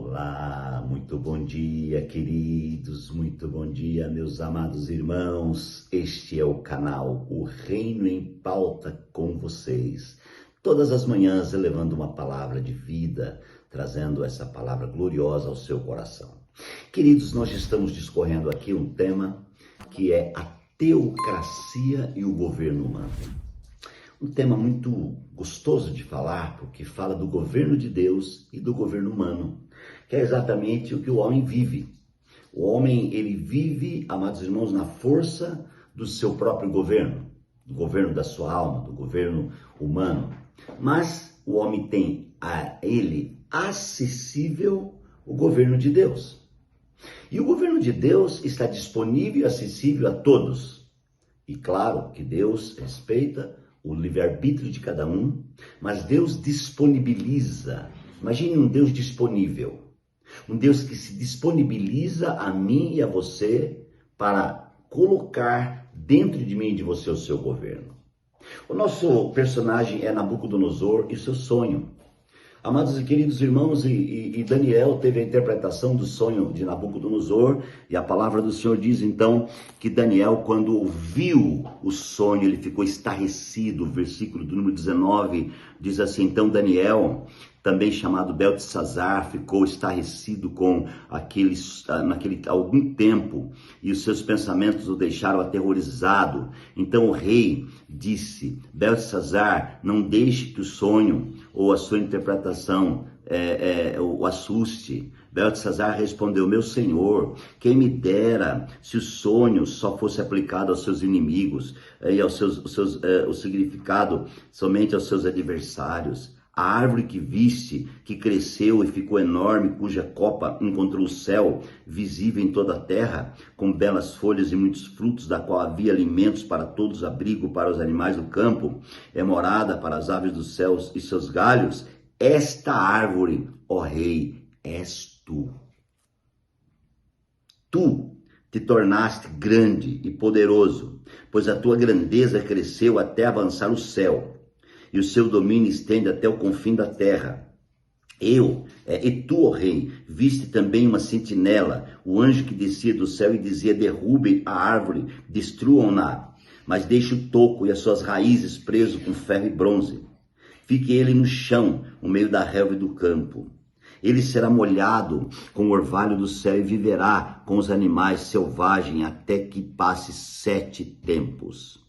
Olá, muito bom dia, queridos, muito bom dia, meus amados irmãos. Este é o canal O Reino em Pauta com vocês. Todas as manhãs elevando uma palavra de vida, trazendo essa palavra gloriosa ao seu coração. Queridos, nós estamos discorrendo aqui um tema que é a teocracia e o governo humano. Um tema muito gostoso de falar, porque fala do governo de Deus e do governo humano, que é exatamente o que o homem vive. O homem, ele vive, amados irmãos, na força do seu próprio governo, do governo da sua alma, do governo humano. Mas o homem tem a ele acessível o governo de Deus. E o governo de Deus está disponível e acessível a todos. E claro que Deus respeita o livre-arbítrio de cada um, mas Deus disponibiliza. Imagine um Deus disponível, um Deus que se disponibiliza a mim e a você para colocar dentro de mim e de você o seu governo. O nosso personagem é Nabucodonosor e seu sonho. Amados e queridos irmãos, e Daniel teve a interpretação do sonho de Nabucodonosor, e a palavra do Senhor diz então que Daniel, quando ouviu o sonho, ele ficou estarrecido. O versículo do número 19 diz assim: então Daniel, também chamado Beltesazar, ficou estarrecido com naquele algum tempo, e os seus pensamentos o deixaram aterrorizado. Então o rei disse: Beltesazar, não deixe que o sonho ou a sua interpretação o assuste. Beltesazar respondeu: meu senhor, quem me dera se o sonho só fosse aplicado aos seus inimigos e o significado somente aos seus adversários. A árvore que viste, que cresceu e ficou enorme, cuja copa encontrou o céu, visível em toda a terra, com belas folhas e muitos frutos, da qual havia alimentos para todos, abrigo para os animais do campo, é morada para as aves dos céus e seus galhos. Esta árvore, ó rei, és tu. Tu te tornaste grande e poderoso, pois a tua grandeza cresceu até avançar o céu, e o seu domínio estende até o confim da terra. E tu, ó rei, viste também uma sentinela, o anjo que descia do céu e dizia: derrubem a árvore, destruam-na, mas deixe o toco e as suas raízes presos com ferro e bronze. Fique ele no chão, no meio da relva e do campo. Ele será molhado com o orvalho do céu e viverá com os animais selvagens até que passe 7 tempos.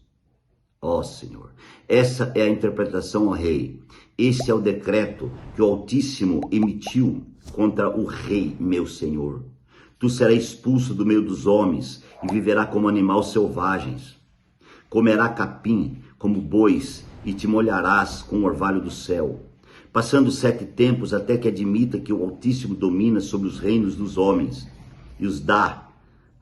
Ó Senhor, essa é a interpretação, ó rei. Esse é o decreto que o Altíssimo emitiu contra o rei, meu senhor. Tu serás expulso do meio dos homens e viverá como animais selvagens. Comerá capim como bois e te molharás com o orvalho do céu. Passando 7 tempos até que admita que o Altíssimo domina sobre os reinos dos homens e os dá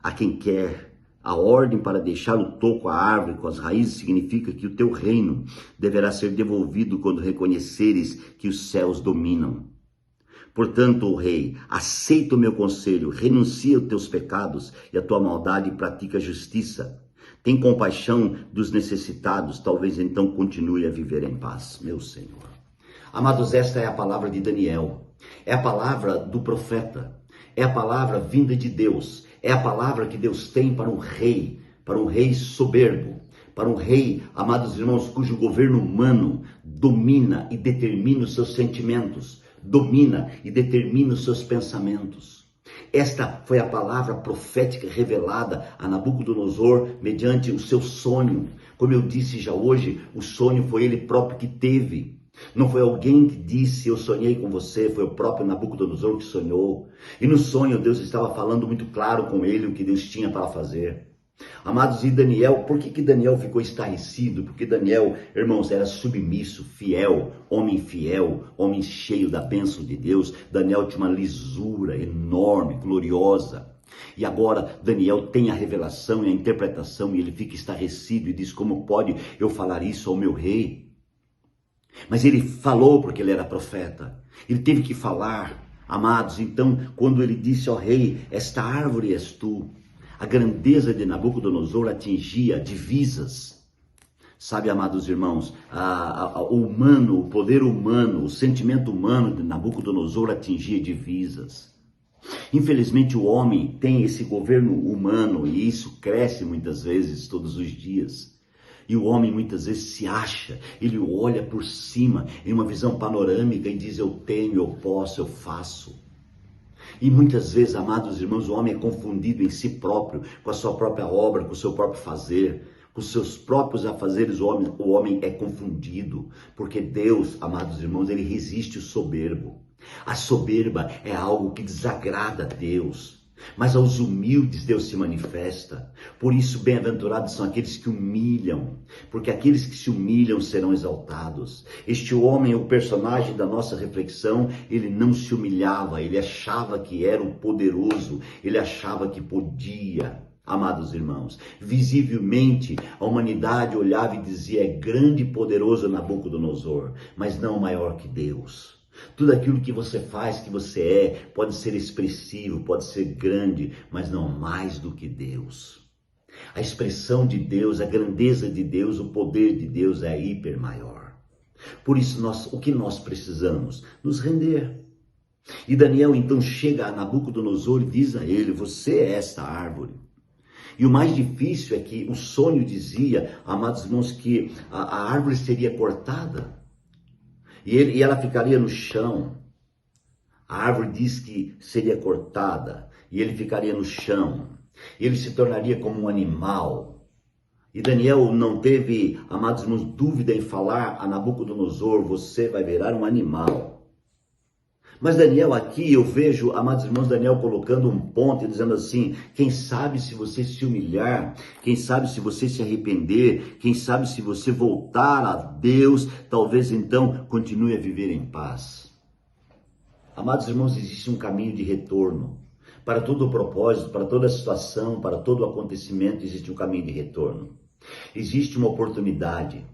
a quem quer. A ordem para deixar o toco à árvore com as raízes significa que o teu reino deverá ser devolvido quando reconheceres que os céus dominam. Portanto, ó rei, aceita o meu conselho, renuncia aos teus pecados e a tua maldade e pratica a justiça. Tem compaixão dos necessitados, talvez então continue a viver em paz, meu Senhor. Amados, esta é a palavra de Daniel, é a palavra do profeta, é a palavra vinda de Deus. É a palavra que Deus tem para um rei soberbo, para um rei, amados irmãos, cujo governo humano domina e determina os seus sentimentos, domina e determina os seus pensamentos. Esta foi a palavra profética revelada a Nabucodonosor mediante o seu sonho. Como eu disse já hoje, o sonho foi ele próprio que teve. Não foi alguém que disse: eu sonhei com você, foi o próprio Nabucodonosor que sonhou. E no sonho Deus estava falando muito claro com ele o que Deus tinha para fazer. Amados, e Daniel, por que Daniel ficou estarrecido? Porque Daniel, irmãos, era submisso, fiel, homem cheio da bênção de Deus. Daniel tinha uma lisura enorme, gloriosa. E agora Daniel tem a revelação e a interpretação, e ele fica estarrecido e diz: como pode eu falar isso ao meu rei? Mas ele falou porque ele era profeta. Ele teve que falar, amados. Então, quando ele disse ao rei: esta árvore és tu, a grandeza de Nabucodonosor atingia divisas. Sabe, amados irmãos, o poder humano, o sentimento humano de Nabucodonosor atingia divisas. Infelizmente o homem tem esse governo humano e isso cresce muitas vezes, todos os dias. E o homem muitas vezes se acha, ele olha por cima em uma visão panorâmica e diz: eu tenho, eu posso, eu faço. E muitas vezes, amados irmãos, o homem é confundido em si próprio, com a sua própria obra, com o seu próprio fazer. Com os seus próprios afazeres, o homem é confundido, porque Deus, amados irmãos, ele resiste o soberbo. A soberba é algo que desagrada a Deus, mas aos humildes Deus se manifesta. Por isso, bem-aventurados são aqueles que humilham, porque aqueles que se humilham serão exaltados. Este homem, o personagem da nossa reflexão, ele não se humilhava, ele achava que era o poderoso, ele achava que podia. Amados irmãos, visivelmente a humanidade olhava e dizia: é grande e poderoso Nabucodonosor, mas não maior que Deus. Tudo aquilo que você faz, que você é, pode ser expressivo, pode ser grande, mas não mais do que Deus. A expressão de Deus, a grandeza de Deus, o poder de Deus é hiper maior. Por isso, o que nós precisamos? Nos render. E Daniel então chega a Nabucodonosor e diz a ele: você é esta árvore. E o mais difícil é que o sonho dizia, amados irmãos, que a árvore seria cortada e ela ficaria no chão. A árvore diz que seria cortada e ele ficaria no chão. Ele se tornaria como um animal. E Daniel não teve, amados irmãos, dúvida em falar a Nabucodonosor: você vai virar um animal. Mas Daniel aqui, eu vejo, amados irmãos, Daniel colocando um ponto e dizendo assim: quem sabe se você se humilhar, quem sabe se você se arrepender, quem sabe se você voltar a Deus, talvez então continue a viver em paz. Amados irmãos, existe um caminho de retorno. Para todo o propósito, para toda a situação, para todo o acontecimento, existe um caminho de retorno. Existe uma oportunidade.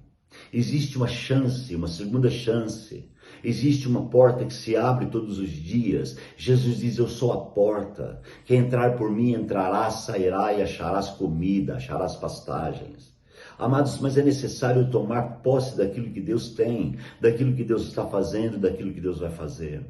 Existe uma chance, uma segunda chance. Existe uma porta que se abre todos os dias. Jesus diz: eu sou a porta. Quem entrar por mim entrará, sairá e acharás comida, acharás pastagens. Amados, mas é necessário tomar posse daquilo que Deus tem, daquilo que Deus está fazendo, daquilo que Deus vai fazer.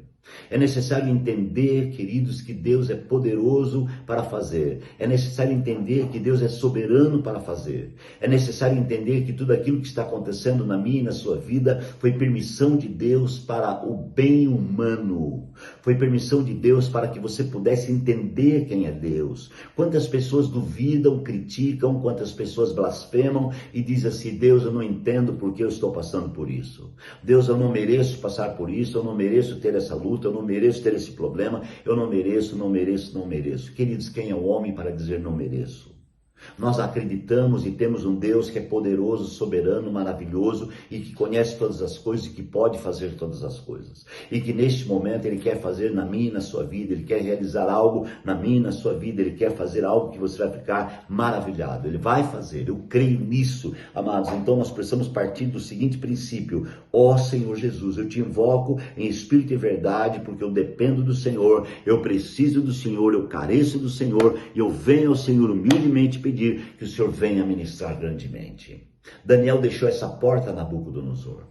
É necessário entender, queridos, que Deus é poderoso para fazer. É necessário entender que Deus é soberano para fazer. É necessário entender que tudo aquilo que está acontecendo na minha e na sua vida foi permissão de Deus para o bem humano. Foi permissão de Deus para que você pudesse entender quem é Deus. Quantas pessoas duvidam, criticam, quantas pessoas blasfemam e dizem assim: Deus, eu não entendo porque eu estou passando por isso. Deus, eu não mereço passar por isso, eu não mereço ter essa luta, eu não mereço ter esse problema, eu não mereço, não mereço, não mereço. Queridos, quem é o homem para dizer não mereço? Nós acreditamos e temos um Deus que é poderoso, soberano, maravilhoso e que conhece todas as coisas e que pode fazer todas as coisas. E que neste momento Ele quer fazer na minha e na sua vida, Ele quer realizar algo na minha e na sua vida, Ele quer fazer algo que você vai ficar maravilhado. Ele vai fazer, eu creio nisso, amados. Então nós precisamos partir do seguinte princípio: ó Senhor Jesus, eu te invoco em espírito e verdade, porque eu dependo do Senhor, eu preciso do Senhor, eu careço do Senhor e eu venho ao Senhor humildemente pedir que o Senhor venha ministrar grandemente. Daniel deixou essa porta a Nabucodonosor.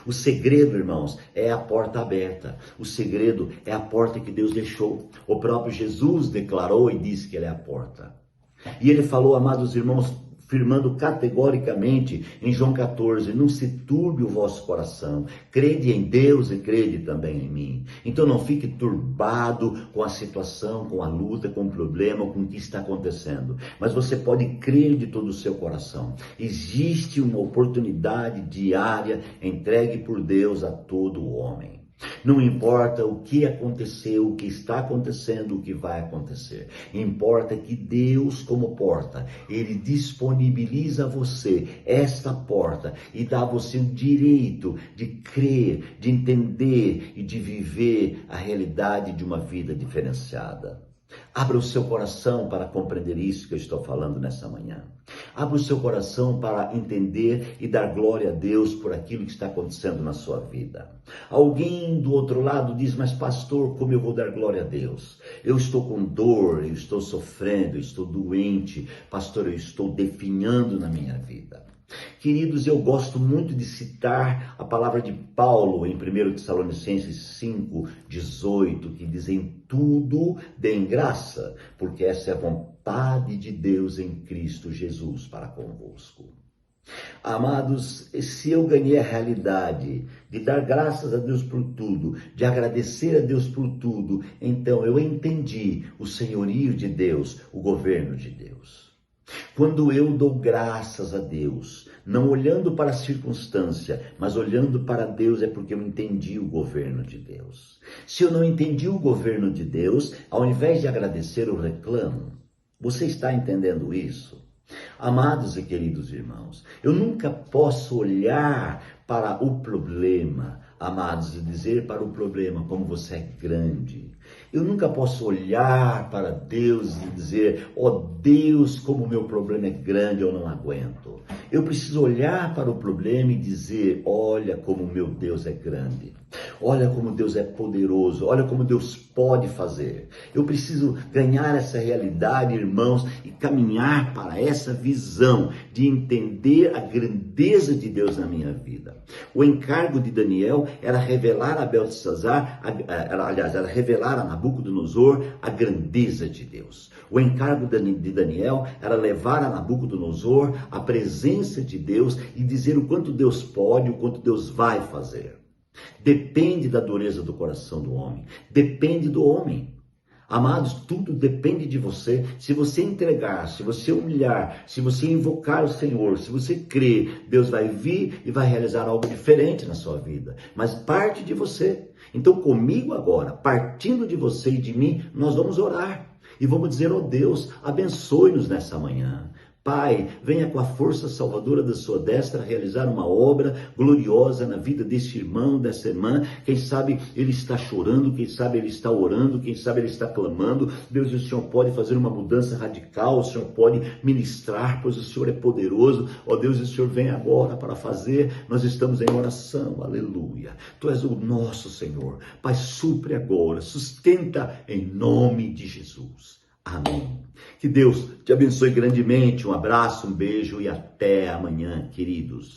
O segredo, irmãos, é a porta aberta. O segredo é a porta que Deus deixou. O próprio Jesus declarou e disse que Ele é a porta. E Ele falou, amados irmãos, firmando categoricamente em João 14, não se turbe o vosso coração, crede em Deus e crede também em mim. Então não fique turbado com a situação, com a luta, com o problema, com o que está acontecendo, mas você pode crer de todo o seu coração. Existe uma oportunidade diária entregue por Deus a todo o homem. Não importa o que aconteceu, o que está acontecendo, o que vai acontecer. Importa que Deus, como porta, Ele disponibiliza a você esta porta e dá a você o direito de crer, de entender e de viver a realidade de uma vida diferenciada. Abra o seu coração para compreender isso que eu estou falando nessa manhã. Abra o seu coração para entender e dar glória a Deus por aquilo que está acontecendo na sua vida. Alguém do outro lado diz, mas pastor, como eu vou dar glória a Deus? Eu estou com dor, eu estou sofrendo, eu estou doente. Pastor, eu estou definhando na minha vida. Queridos, eu gosto muito de citar a palavra de Paulo em 1 Tessalonicenses 5:18, que diz: em tudo deem graça, porque essa é a vontade de Deus em Cristo Jesus para convosco. Amados, se eu ganhei a realidade de dar graças a Deus por tudo, de agradecer a Deus por tudo, então eu entendi o senhorio de Deus, o governo de Deus. Quando eu dou graças a Deus, não olhando para a circunstância, mas olhando para Deus, é porque eu entendi o governo de Deus. Se eu não entendi o governo de Deus, ao invés de agradecer, eu reclamo. Você está entendendo isso? Amados e queridos irmãos, eu nunca posso olhar para o problema, amados, e dizer para o problema como você é grande. Eu nunca posso olhar para Deus e dizer: ó Deus, como o meu problema é grande, eu não aguento. Eu preciso olhar para o problema e dizer: olha como o meu Deus é grande. Olha como Deus é poderoso, olha como Deus pode fazer. Eu preciso ganhar essa realidade, irmãos, e caminhar para essa visão de entender a grandeza de Deus na minha vida. O encargo de Daniel era revelar a Beltesazar, era revelar a Nabucodonosor a grandeza de Deus. O encargo de Daniel era levar a Nabucodonosor a presença de Deus e dizer o quanto Deus pode, o quanto Deus vai fazer. Depende da dureza do coração do homem, depende do homem. Amados, tudo depende de você. Se você entregar, se você humilhar, se você invocar o Senhor, se você crer, Deus vai vir e vai realizar algo diferente na sua vida. Mas parte de você. Então comigo agora, partindo de você e de mim, nós vamos orar. E vamos dizer: ó Deus, abençoe-nos nessa manhã. Pai, venha com a força salvadora da sua destra realizar uma obra gloriosa na vida desse irmão, dessa irmã. Quem sabe ele está chorando, quem sabe ele está orando, quem sabe ele está clamando. Deus, o Senhor pode fazer uma mudança radical, o Senhor pode ministrar, pois o Senhor é poderoso. Ó Deus, o Senhor vem agora para fazer. Nós estamos em oração, aleluia. Tu és o nosso Senhor. Pai, supre agora, sustenta em nome de Jesus. Amém. Que Deus te abençoe grandemente. Um abraço, um beijo e até amanhã, queridos.